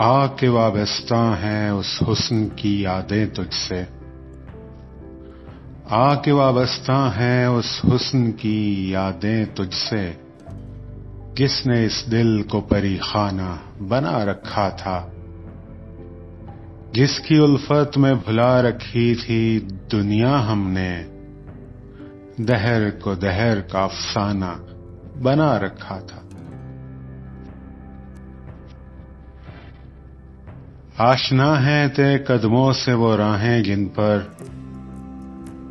آ کے وابستہ ہیں اس حسن کی یادیں تجھ سے، آ کے وابستہ ہیں اس حسن کی یادیں تجھ سے، جس نے اس دل کو پری خانہ بنا رکھا تھا، جس کی الفت میں بھلا رکھی تھی دنیا ہم نے، دہر کو دہر کا افسانہ بنا رکھا تھا۔ آشنا ہیں تیرے قدموں سے وہ راہیں جن پر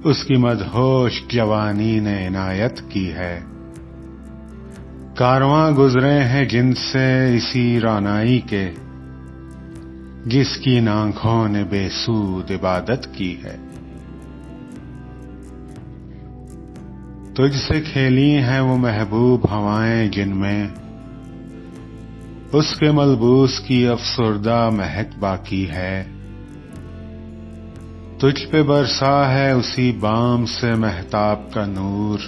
اس کی مدہوش جوانی نے عنایت کی ہے، کارواں گزرے ہیں جن سے اسی رعنائی کے، جس کی آنکھوں نے بے سود عبادت کی ہے۔ تجھ سے کھیلی ہیں وہ محبوب ہوائیں جن میں اس کے ملبوس کی افسردہ مہک باقی ہے، تجھ پہ برسا ہے اسی بام سے مہتاب کا نور،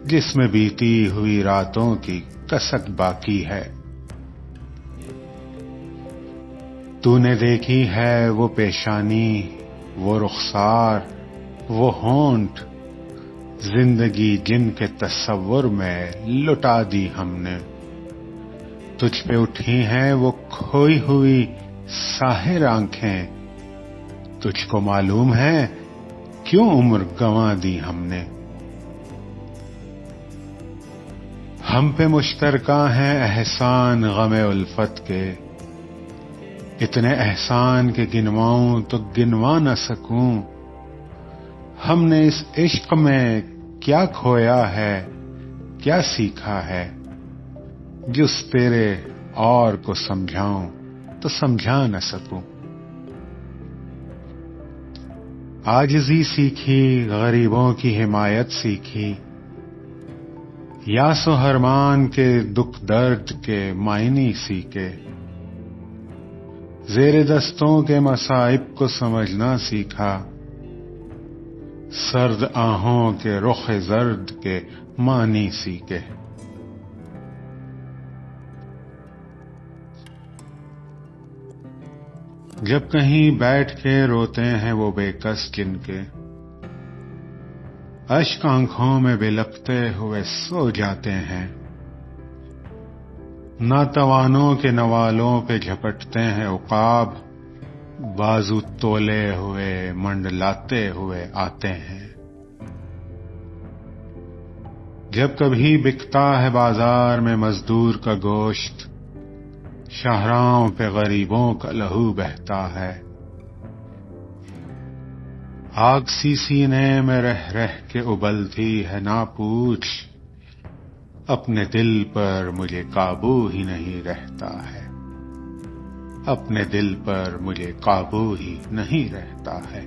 جس میں بیتی ہوئی راتوں کی کسک باقی ہے۔ تو نے دیکھی ہے وہ پیشانی، وہ رخسار، وہ ہونٹ، زندگی جن کے تصور میں لٹا دی ہم نے، تجھ پہ اٹھی ہیں وہ کھوئی ہوئی ساحر آنکھیں، تجھ کو معلوم ہے کیوں عمر گنوا دی ہم نے۔ ہم پہ مشترکہ ہیں احسان غم الفت کے، اتنے احسان کے گنواؤں تو گنوا نہ سکوں، ہم نے اس عشق میں کیا کھویا ہے، کیا سیکھا ہے، جس تیرے اور کو سمجھاؤں تو سمجھا نہ سکوں۔ عاجزی سیکھی، غریبوں کی حمایت سیکھی، یاس و حرمان کے دکھ درد کے معنی سیکھے، زیر دستوں کے مصائب کو سمجھنا سیکھا، سرد آہوں کے رخ زرد کے معنی سیکھے۔ جب کہیں بیٹھ کے روتے ہیں وہ بے کس جن کے، اشک آنکھوں میں بلکتے ہوئے سو جاتے ہیں، ناتوانوں کے نوالوں پہ جھپٹتے ہیں عقاب، بازو تولے ہوئے منڈلاتے ہوئے آتے ہیں۔ جب کبھی بکتا ہے بازار میں مزدور کا گوشت، شاہراہوں پہ غریبوں کا لہو بہتا ہے، آگ سی سینے میں رہ رہ کے ابلتی ہے نہ پوچھ، اپنے دل پر مجھے قابو ہی نہیں رہتا ہے، اپنے دل پر مجھے قابو ہی نہیں رہتا ہے۔